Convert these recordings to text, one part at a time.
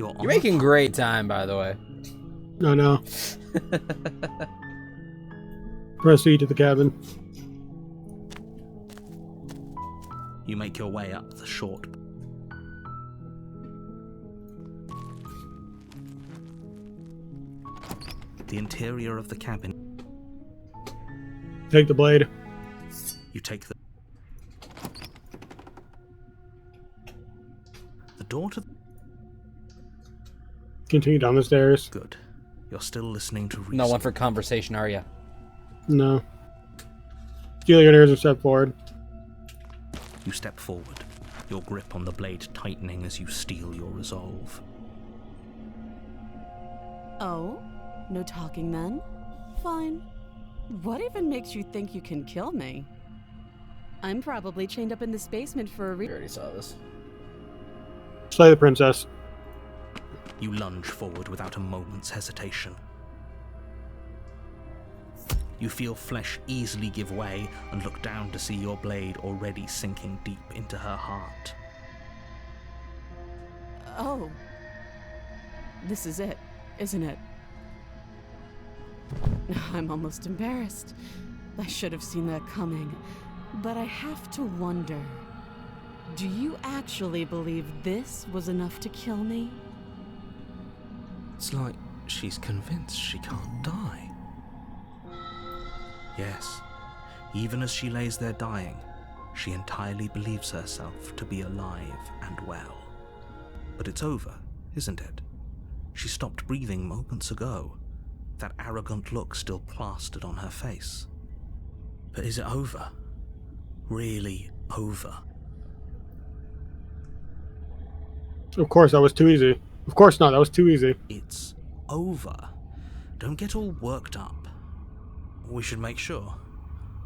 You're making great time, by the way. No, no. Proceed to the cabin. You make your way up the short. The interior of the cabin. Take the blade. You take the door to the... Continue down the stairs. Good. You're still listening to reason. No one for conversation, are you? No. Steal your ears and step forward. You step forward, your grip on the blade tightening as you steel your resolve. Oh? No talking then? Fine. What even makes you think you can kill me? I'm probably chained up in this basement for a We already saw this. Slay the princess. You lunge forward without a moment's hesitation. You feel flesh easily give way and look down to see your blade already sinking deep into her heart. Oh. This is it, isn't it? I'm almost embarrassed. I should have seen that coming. But I have to wonder, do you actually believe this was enough to kill me? It's like she's convinced she can't die. Yes, even as she lays there dying, she entirely believes herself to be alive and well. But it's over, isn't it? She stopped breathing moments ago, that arrogant look still plastered on her face. But is it over? Really over? Of course, that was too easy. Of course not, that was too easy. It's over. Don't get all worked up. We should make sure.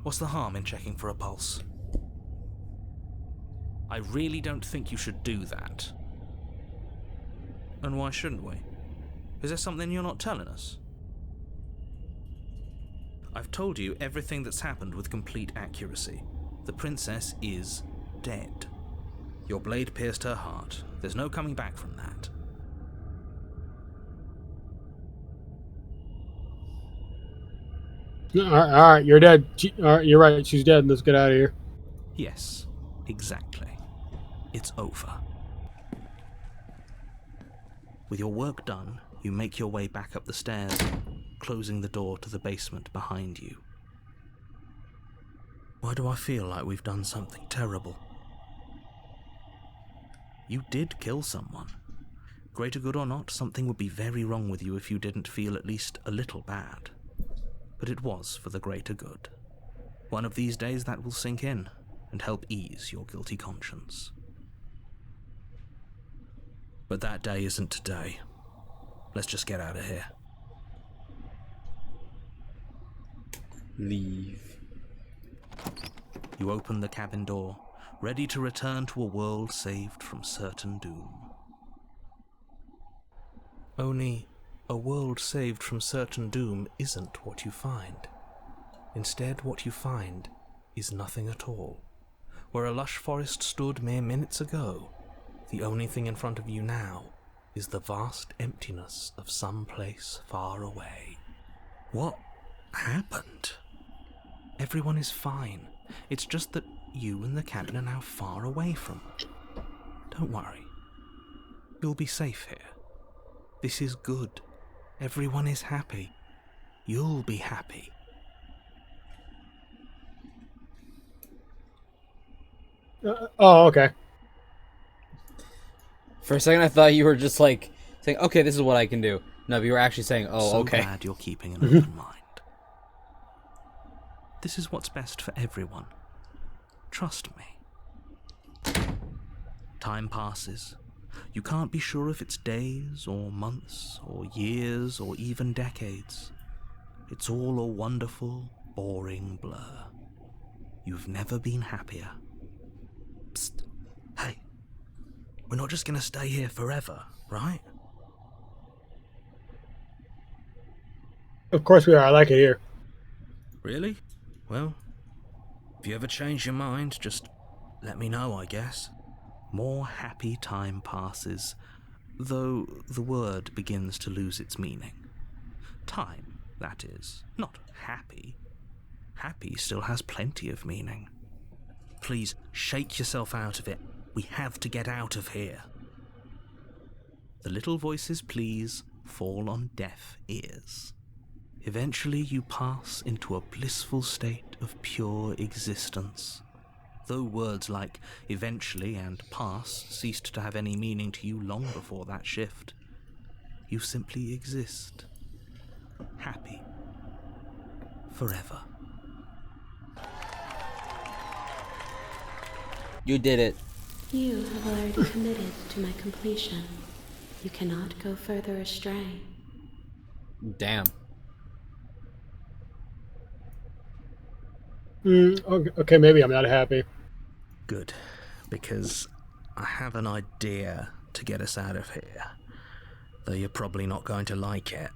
What's the harm in checking for a pulse? I really don't think you should do that. And why shouldn't we? Is there something you're not telling us? I've told you everything that's happened with complete accuracy. The princess is dead. Your blade pierced her heart. There's no coming back from that. Alright, you're dead. Alright, you're right, she's dead. Let's get out of here. Yes, exactly. It's over. With your work done, you make your way back up the stairs, closing the door to the basement behind you. Why do I feel like we've done something terrible? You did kill someone. Greater good or not, something would be very wrong with you if you didn't feel at least a little bad. But it was for the greater good. One of these days that will sink in and help ease your guilty conscience. But that day isn't today. Let's just get out of here. Leave. You open the cabin door, ready to return to a world saved from certain doom. Only, a world saved from certain doom isn't what you find. Instead, what you find is nothing at all. Where a lush forest stood mere minutes ago, the only thing in front of you now is the vast emptiness of some place far away. What happened? Everyone is fine. It's just that you and the cabin are now far away from it. Don't worry. You'll be safe here. This is good. Everyone is happy. You'll be happy. Oh, okay. For a second, I thought you were just like saying, "Okay, this is what I can do." No, but you were actually saying, "Oh, So okay." glad you're keeping an open mind. This is what's best for everyone. Trust me. Time passes. You can't be sure if it's days or months or years or even decades. It's all a wonderful, boring blur. You've never been happier. Psst. Hey. We're not just going to stay here forever, right? Of course we are. I like it here. Really? Well, if you ever change your mind, just let me know, I guess. More happy time passes, though the word begins to lose its meaning. Time, that is, not happy. Happy still has plenty of meaning. Please, shake yourself out of it. We have to get out of here. The little voice's pleas fall on deaf ears. Eventually you pass into a blissful state of pure existence. Though words like eventually and pass ceased to have any meaning to you long before that shift, you simply exist. Happy. Forever. You did it. You have already committed to my completion. You cannot go further astray. Damn. Okay, maybe I'm not happy. Good, because I have an idea to get us out of here. Though you're probably not going to like it.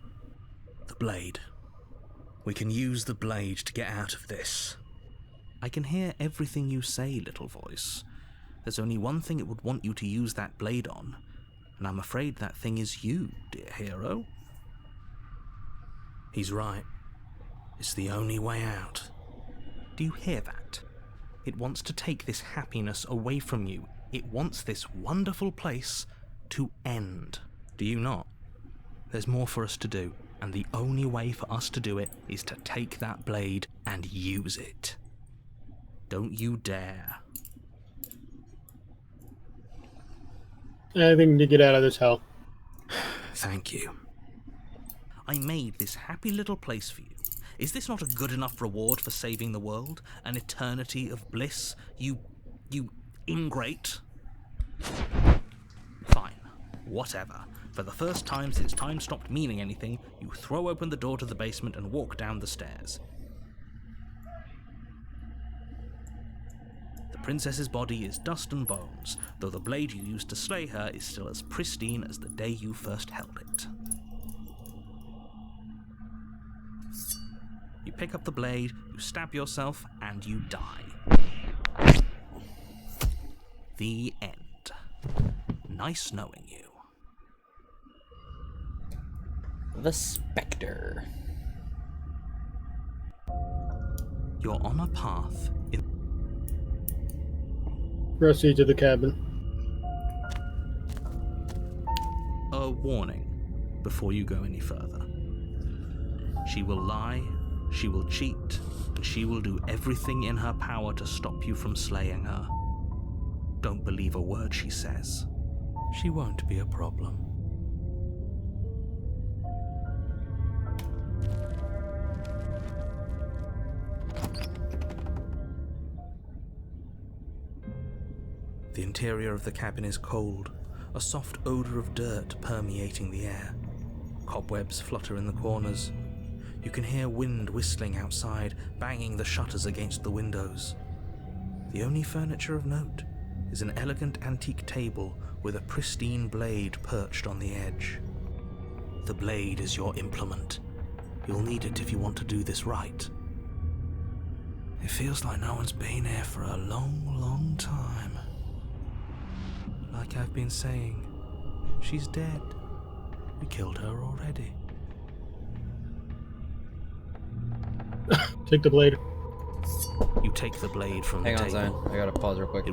The blade. We can use the blade to get out of this. I can hear everything you say, little voice. There's only one thing it would want you to use that blade on, and I'm afraid that thing is you, dear hero. He's right. It's the only way out. Do you hear that? It wants to take this happiness away from you. It wants this wonderful place to end. Do you not? There's more for us to do, and the only way for us to do it is to take that blade and use it. Don't you dare. Anything to get out of this hell. Thank you. I made this happy little place for you. Is this not a good enough reward for saving the world? An eternity of bliss? You ingrate? Fine. Whatever. For the first time since time stopped meaning anything, you throw open the door to the basement and walk down the stairs. The princess's body is dust and bones, though the blade you used to slay her is still as pristine as the day you first held it. You pick up the blade, you stab yourself, and you die. The end. Nice knowing you. The Spectre. You're on a path in... Proceed to the cabin. A warning before you go any further. She will lie, she will cheat, and she will do everything in her power to stop you from slaying her. Don't believe a word she says. She won't be a problem. The interior of the cabin is cold, a soft odor of dirt permeating the air. Cobwebs flutter in the corners. You can hear wind whistling outside, banging the shutters against the windows. The only furniture of note is an elegant antique table with a pristine blade perched on the edge. The blade is your implement. You'll need it if you want to do this right. It feels like no one's been here for a long, long time. Like I've been saying, she's dead. We killed her already. Take the blade. You take the blade from the Hang on, table. Zyon. I gotta pause real quick.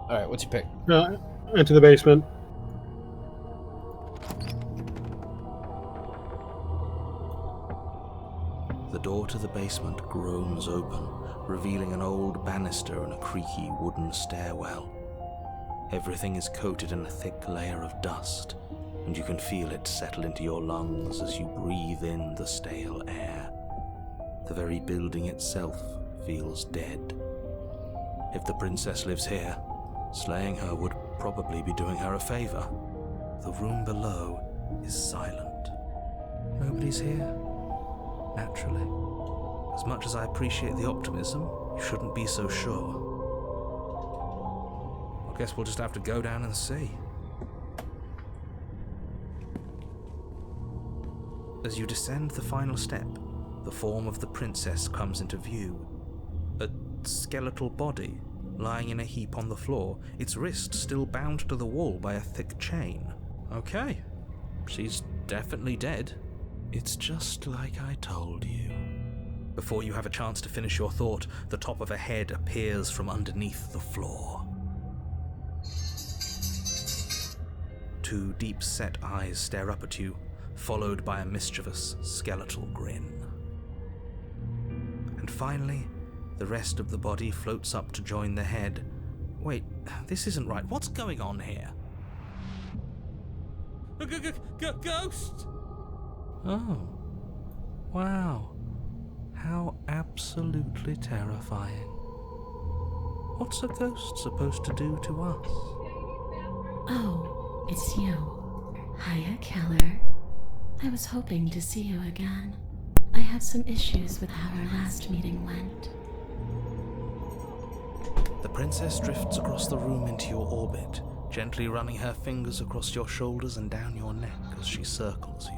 Alright, what's your pick? Into the basement. The door to the basement groans open, revealing an old banister and a creaky wooden stairwell. Everything is coated in a thick layer of dust, and you can feel it settle into your lungs as you breathe in the stale air. The very building itself feels dead. If the princess lives here, slaying her would probably be doing her a favor. The room below is silent. Nobody's here. Naturally. As much as I appreciate the optimism, you shouldn't be so sure. I guess we'll just have to go down and see. As you descend the final step, the form of the princess comes into view. A skeletal body, lying in a heap on the floor, its wrist still bound to the wall by a thick chain. Okay, she's definitely dead. It's just like I told you. Before you have a chance to finish your thought, the top of a head appears from underneath the floor. Two deep-set eyes stare up at you, followed by a mischievous, skeletal grin. And finally, the rest of the body floats up to join the head. Wait, this isn't right. What's going on here? Ghost! Oh, wow. How absolutely terrifying. What's a ghost supposed to do to us? Oh, it's you. Hiya, Keller. I was hoping to see you again. I have some issues with how our last meeting went. The princess drifts across the room into your orbit, gently running her fingers across your shoulders and down your neck as she circles you.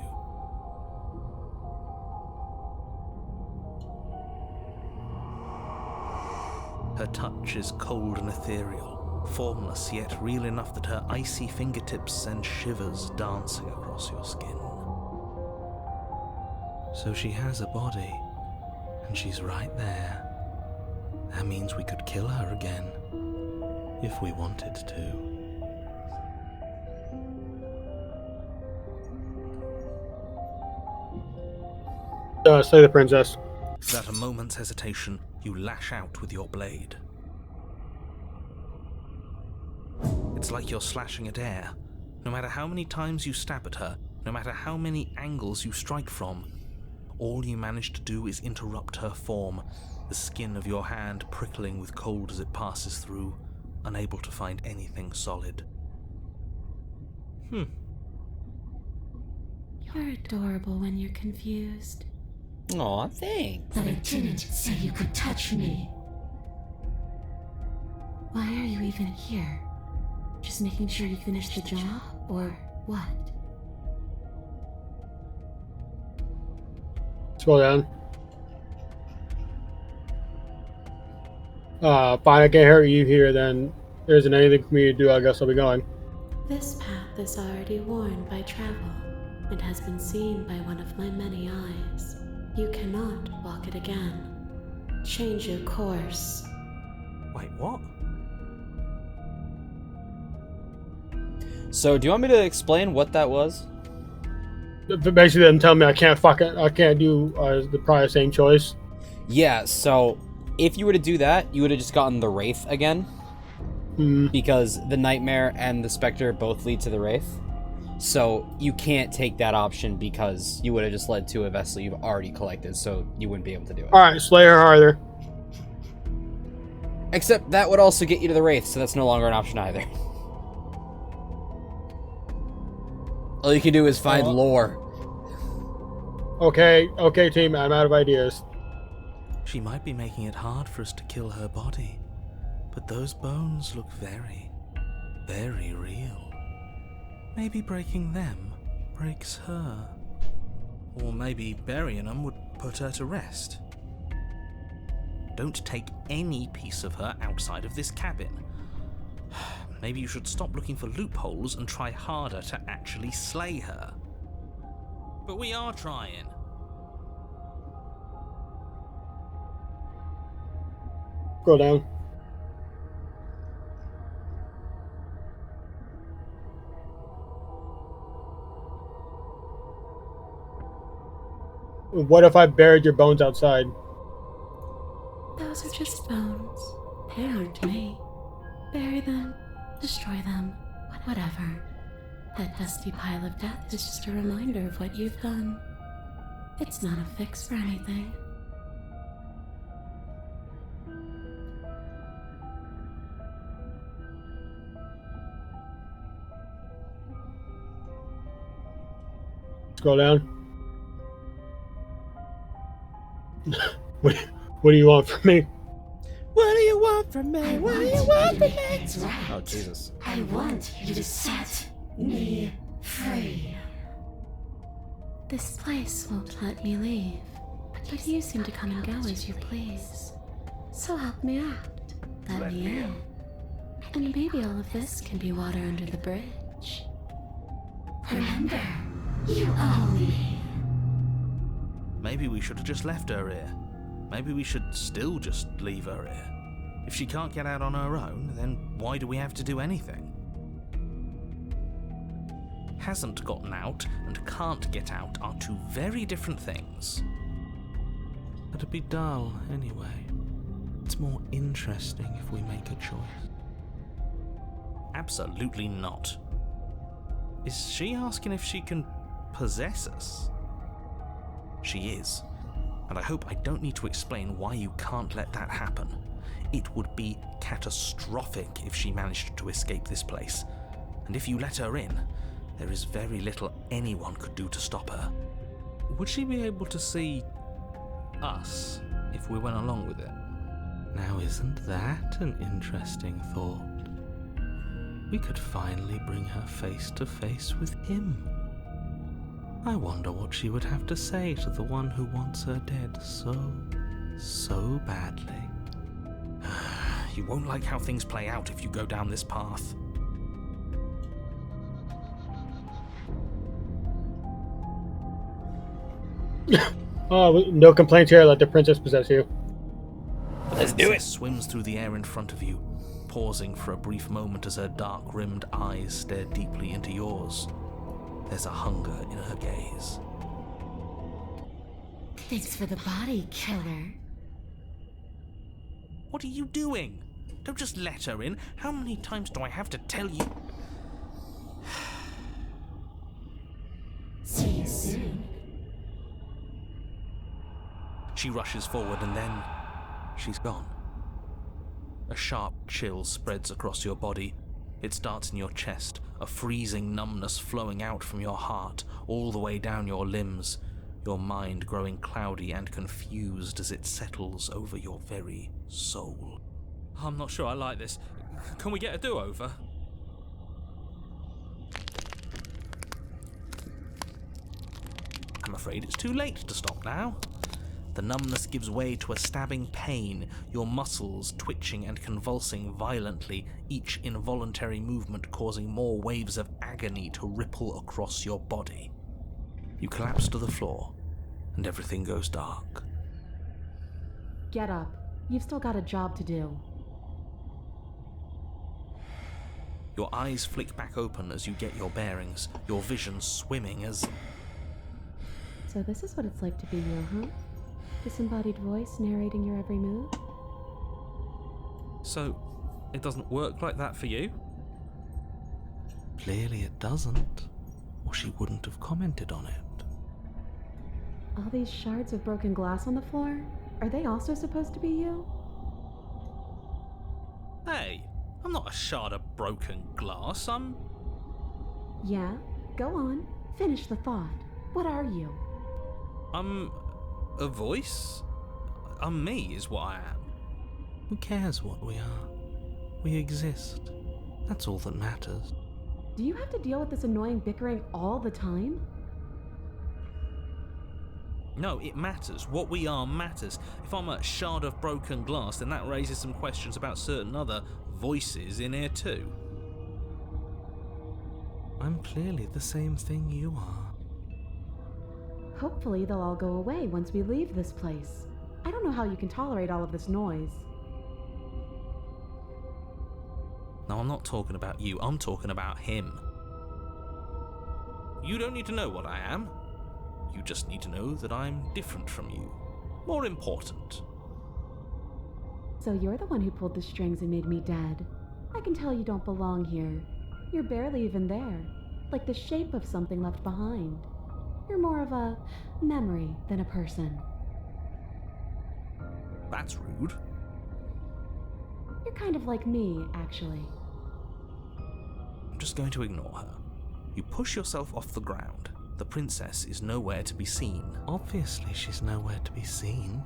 Her touch is cold and ethereal, formless yet real enough that her icy fingertips send shivers dancing across your skin. So she has a body, and she's right there. That means we could kill her again, if we wanted to. Slay the princess. Without a moment's hesitation, you lash out with your blade. It's like you're slashing at air. No matter how many times you stab at her, no matter how many angles you strike from, all you manage to do is interrupt her form, the skin of your hand prickling with cold as it passes through, unable to find anything solid. You're adorable when you're confused. Aw, thanks. But I didn't say you could touch me. Why are you even here? Just making sure you finish the job, or what? Scroll down. Fine, I can't hurt you here, then there isn't anything for me to do. I guess I'll be going. This path is already worn by travel, and has been seen by one of my many eyes. You cannot walk it again. Change your course. Wait, what? So, do you want me to explain what that was? Basically, them telling me I can't do the probably same choice. Yeah, so if you were to do that, you would have just gotten the Wraith again. Because the Nightmare and the Spectre both lead to the Wraith. So you can't take that option because you would have just led to a vessel you've already collected, so you wouldn't be able to do it. Alright, slay her harder. Except that would also get you to the Wraith, so that's no longer an option either. All you can do is find lore. Okay, team, I'm out of ideas. She might be making it hard for us to kill her body, but those bones look very, very real. Maybe breaking them breaks her. Or maybe burying them would put her to rest. Don't take any piece of her outside of this cabin. Maybe you should stop looking for loopholes and try harder to actually slay her. But we are trying. Go down. What if I buried your bones outside? Those are just bones. They aren't me. Bury them, destroy them, whatever. That dusty pile of death is just a reminder of what you've done. It's not a fix for anything. Scroll down. What do you want from me? What do you want from me? What do you want from me? That's right. Oh, Jesus. I want you to set me free. This place won't let me leave, but you seem to come and go as you please. So help me out. Let me in. And maybe all of this can be water under the bridge. Remember, you owe me. Maybe we should have just left her here. Maybe we should still just leave her here. If she can't get out on her own, then why do we have to do anything? Hasn't gotten out and can't get out are two very different things. It'd be dull anyway. It's more interesting if we make a choice. Absolutely not. Is she asking if she can possess us? She is. And I hope I don't need to explain why you can't let that happen. It would be catastrophic if she managed to escape this place. And if you let her in, there is very little anyone could do to stop her. Would she be able to see us if we went along with it? Now, isn't that an interesting thought? We could finally bring her face to face with him. I wonder what she would have to say to the one who wants her dead so badly. You won't like how things play out if you go down this path. Oh, no complaints here. Let the princess possess you. Let's do it. Swims through the air in front of you, pausing for a brief moment as her dark-rimmed eyes stare deeply into yours. There's a hunger in her gaze. Thanks for the body, killer. What are you doing? Don't just let her in. How many times do I have to tell you? See you soon. She rushes forward and then she's gone. A sharp chill spreads across your body. It starts in your chest, a freezing numbness flowing out from your heart, all the way down your limbs, your mind growing cloudy and confused as it settles over your very soul. I'm not sure I like this. Can we get a do-over? I'm afraid it's too late to stop now. The numbness gives way to a stabbing pain, your muscles twitching and convulsing violently, each involuntary movement causing more waves of agony to ripple across your body. You collapse to the floor, and everything goes dark. Get up. You've still got a job to do. Your eyes flick back open as you get your bearings, your vision swimming as... So this is what it's like to be you, huh? Disembodied voice narrating your every move? So, it doesn't work like that for you? Clearly it doesn't, or she wouldn't have commented on it. All these shards of broken glass on the floor? Are they also supposed to be you? Hey, I'm not a shard of broken glass, I'm... Yeah? Go on. Finish the thought. What are you? I'm... a voice? I'm me, is what I am. Who cares what we are? We exist. That's all that matters. Do you have to deal with this annoying bickering all the time? No, it matters. What we are matters. If I'm a shard of broken glass, then that raises some questions about certain other voices in here too. I'm clearly the same thing you are. Hopefully they'll all go away once we leave this place. I don't know how you can tolerate all of this noise. No, I'm not talking about you. I'm talking about him. You don't need to know what I am. You just need to know that I'm different from you. More important. So you're the one who pulled the strings and made me dead. I can tell you don't belong here. You're barely even there, like the shape of something left behind. You're more of a memory than a person. That's rude. You're kind of like me, actually. I'm just going to ignore her. You push yourself off the ground. The princess is nowhere to be seen. Obviously, she's nowhere to be seen.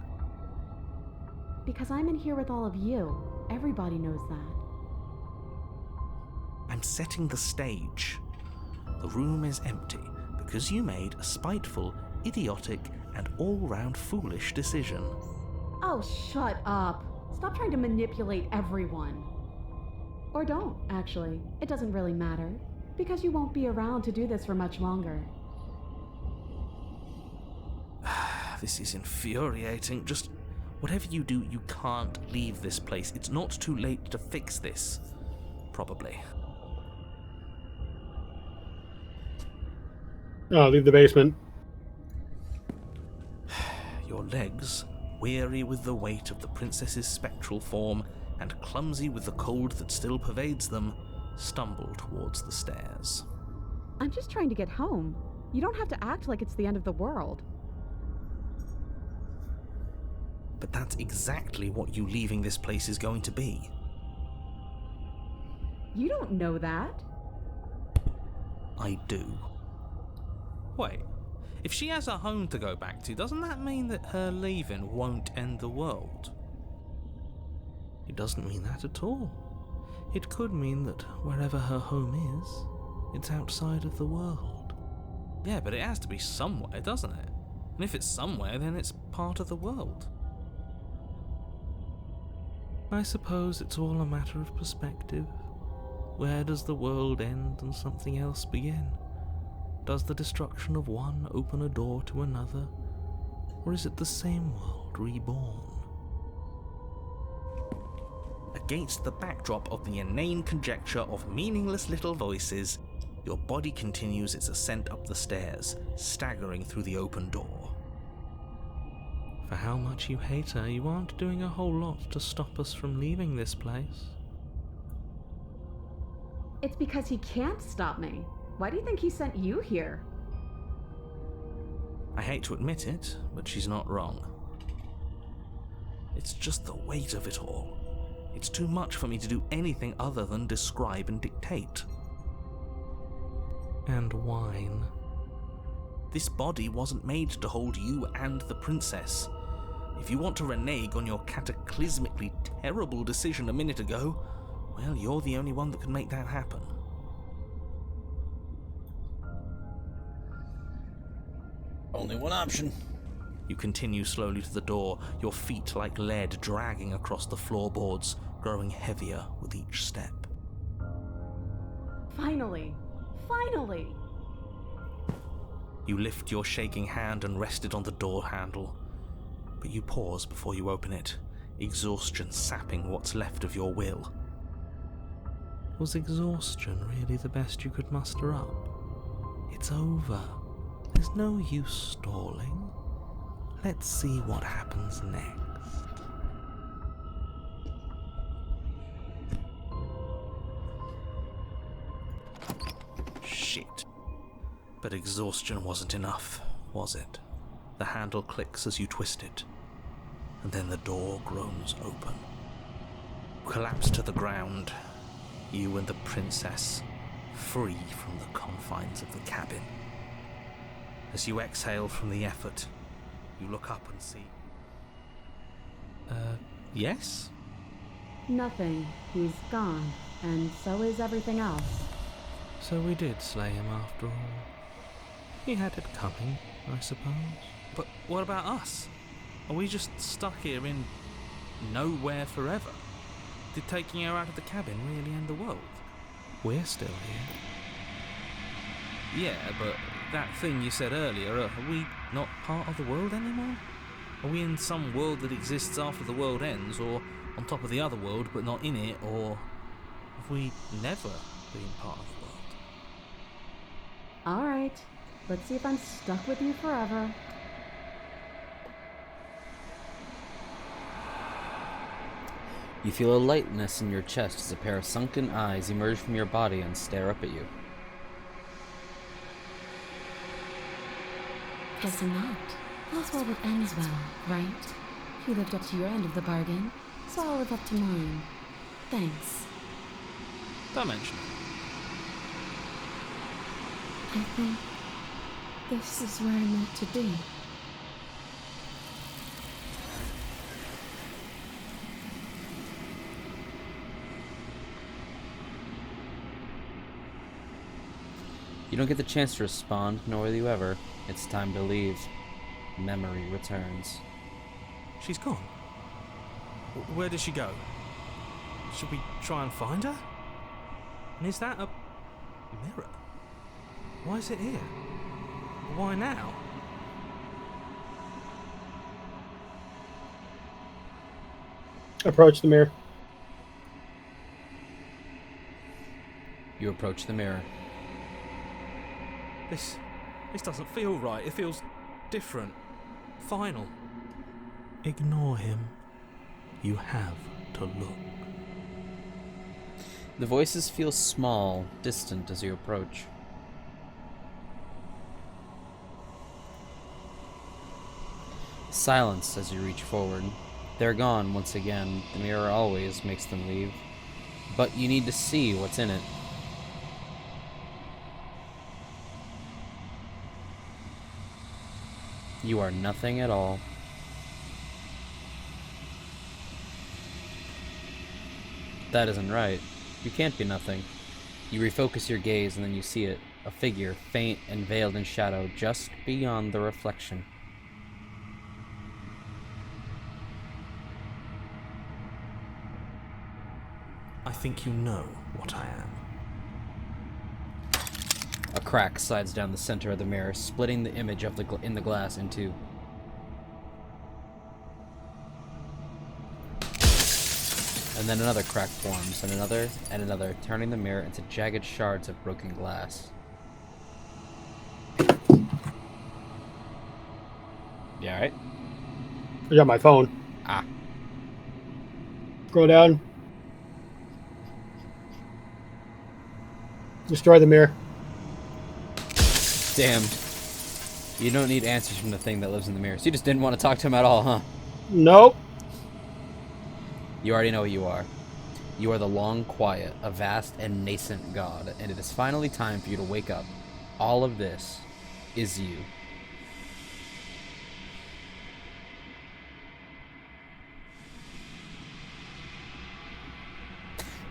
Because I'm in here with all of you. Everybody knows that. I'm setting the stage. The room is empty because you made a spiteful, idiotic, and all-round foolish decision. Oh, shut up. Stop trying to manipulate everyone. Or don't, actually. It doesn't really matter, because you won't be around to do this for much longer. This is infuriating. Just whatever you do, you can't leave this place. It's not too late to fix this. Probably. Oh, leave the basement. Your legs, weary with the weight of the princess's spectral form and clumsy with the cold that still pervades them, stumble towards the stairs. I'm just trying to get home. You don't have to act like it's the end of the world. But that's exactly what you leaving this place is going to be. You don't know that. I do. Wait, if she has a home to go back to, doesn't that mean that her leaving won't end the world? It doesn't mean that at all. It could mean that wherever her home is, it's outside of the world. Yeah, but it has to be somewhere, doesn't it? And if it's somewhere, then it's part of the world. I suppose it's all a matter of perspective. Where does the world end and something else begin? Does the destruction of one open a door to another? Or is it the same world reborn? Against the backdrop of the inane conjecture of meaningless little voices, your body continues its ascent up the stairs, staggering through the open door. For how much you hate her, you aren't doing a whole lot to stop us from leaving this place. It's because he can't stop me. Why do you think he sent you here? I hate to admit it, but she's not wrong. It's just the weight of it all. It's too much for me to do anything other than describe and dictate. And whine. This body wasn't made to hold you and the princess. If you want to renege on your cataclysmically terrible decision a minute ago, well, you're the only one that can make that happen. Only one option. You continue slowly to the door, your feet like lead dragging across the floorboards, growing heavier with each step. Finally! Finally! You lift your shaking hand and rest it on the door handle, but you pause before you open it, exhaustion sapping what's left of your will. Was exhaustion really the best you could muster up? It's over. There's no use stalling. Let's see what happens next. Shit. But exhaustion wasn't enough, was it? The handle clicks as you twist it, and then the door groans open. You collapse to the ground, you and the princess, free from the confines of the cabin. As you exhale from the effort, you look up and see... yes? Nothing. He's gone, and so is everything else. So we did slay him after all. He had it coming, I suppose. But what about us? Are we just stuck here in nowhere forever? Did taking her out of the cabin really end the world? We're still here. Yeah, but that thing you said earlier, are we not part of the world anymore? Are we in some world that exists after the world ends, or on top of the other world but not in it, or have we never been part of the world? Alright, let's see if I'm stuck with you forever. You feel a lightness in your chest as a pair of sunken eyes emerge from your body and stare up at you. Guessing not. All's well that ends well, right? You lived up to your end of the bargain, so I'll live up to mine. Thanks. Don't mention it. I think this is where I'm meant to be. You don't get the chance to respond, nor will you ever. It's time to leave. Memory returns. She's gone. Where did she go? Should we try and find her? And is that a mirror? Why is it here? Why now? Approach the mirror. You approach the mirror. This doesn't feel right. It feels different. Final. Ignore him. You have to look. The voices feel small, distant as you approach. Silence as you reach forward. They're gone once again. The mirror always makes them leave. But you need to see what's in it. You are nothing at all. That isn't right. You can't be nothing. You refocus your gaze and then you see it. A figure, faint and veiled in shadow, just beyond the reflection. I think you know what I am. A crack slides down the center of the mirror, splitting the image of in the glass in two. And then another crack forms, and another, turning the mirror into jagged shards of broken glass. You alright? I got my phone. Ah. Scroll down. Destroy the mirror. Damn. You don't need answers from the thing that lives in the mirror. So you just didn't want to talk to him at all, huh? Nope. You already know who you are. You are the long quiet, a vast and nascent god, and it is finally time for you to wake up. All of this is you.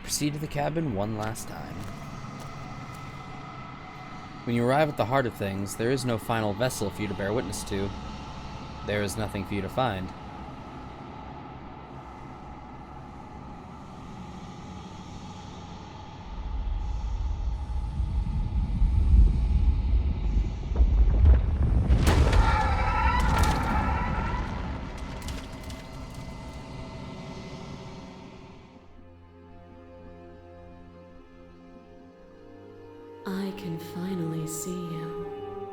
Proceed to the cabin one last time. When you arrive at the heart of things, there is no final vessel for you to bear witness to. There is nothing for you to find. I can finally see you,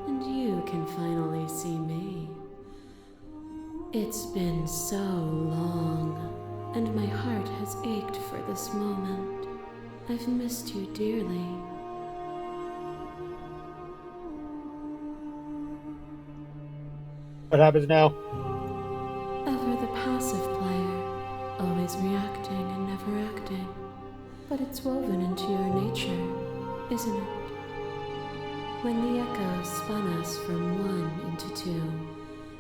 and you can finally see me. It's been so long, and my heart has ached for this moment. I've missed you dearly. What happens now? Ever the passive player, always reacting and never acting. But it's woven into your nature, isn't it? When the echo spun us from one into two,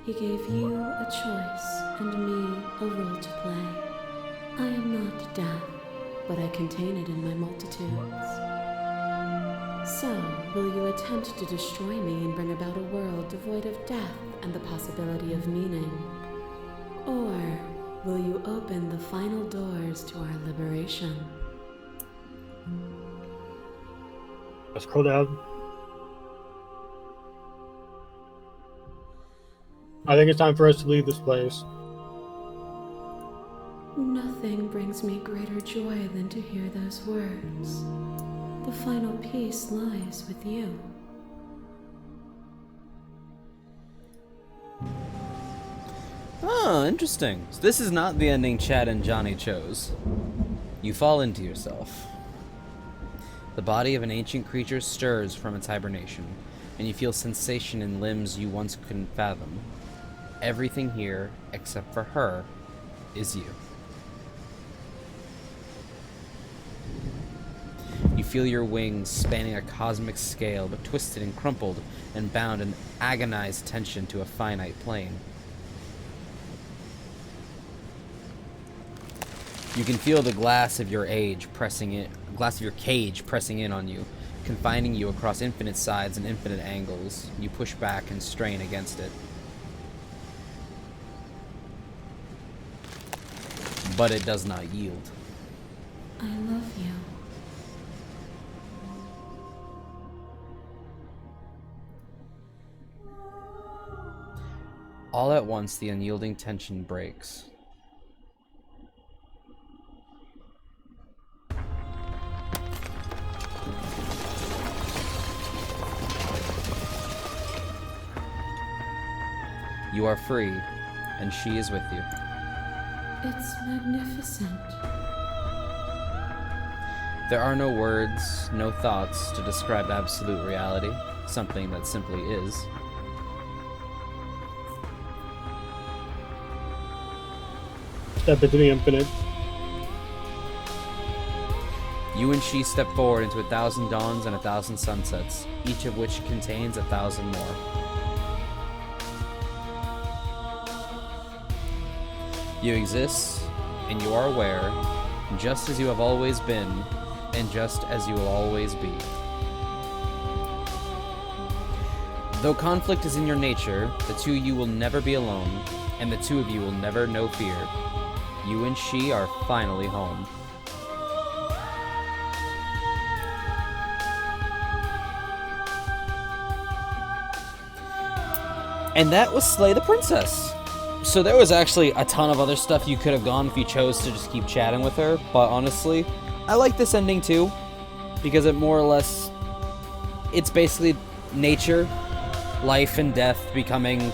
he gave you a choice and me a role to play. I am not death, but I contain it in my multitudes. So, will you attempt to destroy me and bring about a world devoid of death and the possibility of meaning? Or will you open the final doors to our liberation? Let's scroll down. I think it's time for us to leave this place. Nothing brings me greater joy than to hear those words. The final peace lies with you. Oh, interesting. So this is not the ending Chad and Johnny chose. You fall into yourself. The body of an ancient creature stirs from its hibernation, and you feel sensation in limbs you once couldn't fathom. Everything here, except for her, is you. You feel your wings spanning a cosmic scale, but twisted and crumpled and bound in agonized tension to a finite plane. You can feel the glass of your cage pressing in on you, confining you across infinite sides and infinite angles. You push back and strain against it. but it does not yield. I love you. All at once, the unyielding tension breaks. You are free, and she is with you. It's magnificent. There are no words, no thoughts to describe absolute reality, something that simply is. Step into the infinite. You and she step forward into 1,000 dawns and 1,000 sunsets, each of which contains 1,000 more. You exist, and you are aware, just as you have always been, and just as you will always be. Though conflict is in your nature, the two of you will never be alone, and the two of you will never know fear. You and she are finally home. And that was Slay the Princess. So there was actually a ton of other stuff you could have gone if you chose to just keep chatting with her, but honestly, I like this ending too, because it more or less, it's basically nature, life and death becoming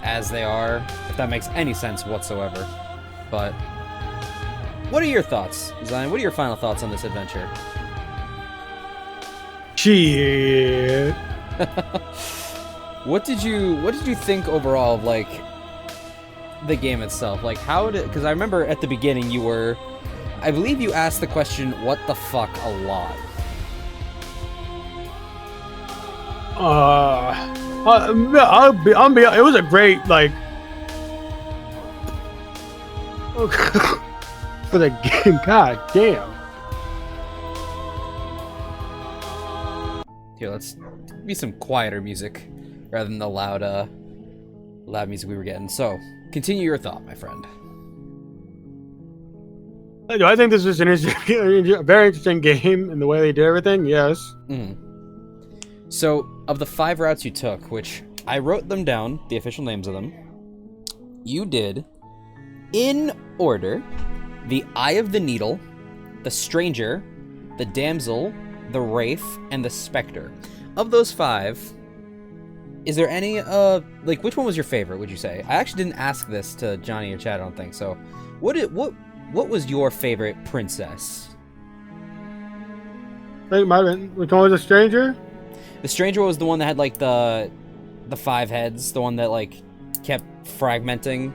as they are, if that makes any sense whatsoever. But what are your thoughts, Zyon? What are your final thoughts on this adventure? Shit. What did you think overall of, like, the game itself? Like, how did, because I remember at the beginning I believe you asked the question, what the fuck, a lot. It was a great, like, for the game. God damn. Here, let's be some quieter music rather than the loud music we were getting. So, continue your thought, my friend. I think this is a very interesting game in the way they did everything. Yes. So, of the 5 routes you took, which I wrote them down, the official names of them, you did, in order, the Eye of the Needle, the Stranger, the Damsel, the Wraith, and the Spectre. Of those 5, is there any, like, which one was your favorite, would you say? I actually didn't ask this to Johnny in chat, I don't think, so what was your favorite princess? Which one was the Stranger? The Stranger was the one that had, like, the 5 heads, the one that, like, kept fragmenting.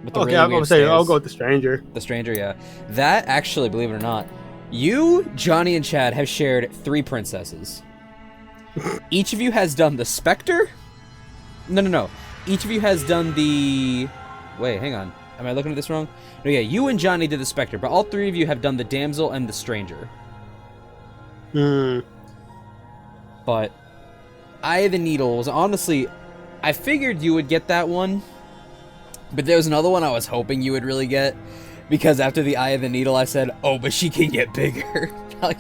With the Okay, really I'm weird gonna say stairs. I'll go with the Stranger. The Stranger, yeah. That, actually, believe it or not, you, Johnny, and Chad have shared 3 princesses. Each of you has done the Spectre? No. Each of you has done the... Wait, hang on. Am I looking at this wrong? No, yeah, you and Johnny did the Spectre, but all 3 of you have done the Damsel and the Stranger. But Eye of the Needle was honestly... I figured you would get that one, but there was another one I was hoping you would really get, because after the Eye of the Needle I said, oh, but she can get bigger. Like,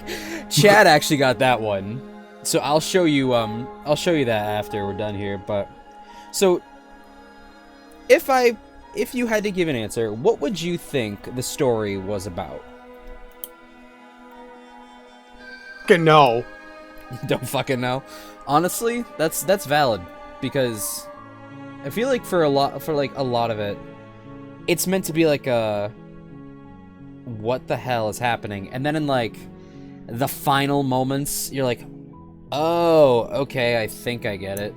Chad actually got that one. So I'll show you that after we're done here, but... So, if you had to give an answer, what would you think the story was about? No. Don't fucking know. Honestly, that's valid, because I feel like for a lot of it, it's meant to be like a what the hell is happening, and then in like the final moments, you're like, oh, okay, I think I get it.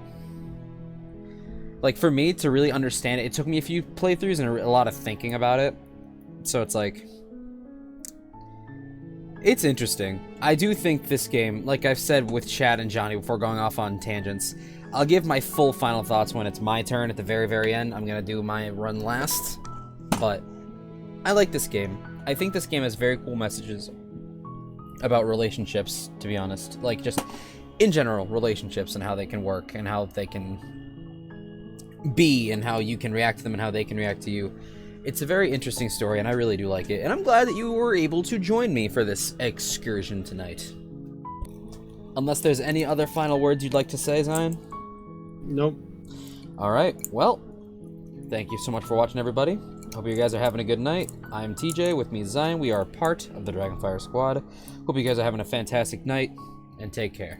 Like, for me to really understand it, it took me a few playthroughs and a lot of thinking about it. So it's like, it's interesting. I do think this game, like I've said with Chad and Johnny before going off on tangents, I'll give my full final thoughts when it's my turn at the very, very end. I'm going to do my run last. But I like this game. I think this game has very cool messages about relationships, to be honest. Like, just in general, relationships and how they can work and how they can be and how you can react to them and how they can react to you. It's a very interesting story, and I really do like it. And I'm glad that you were able to join me for this excursion tonight. Unless there's any other final words you'd like to say, Zyon? Nope. Alright, well, thank you so much for watching, everybody. Hope you guys are having a good night. I'm TJ, with me is Zyon. We are part of the Dragonfire Squad. Hope you guys are having a fantastic night, and take care.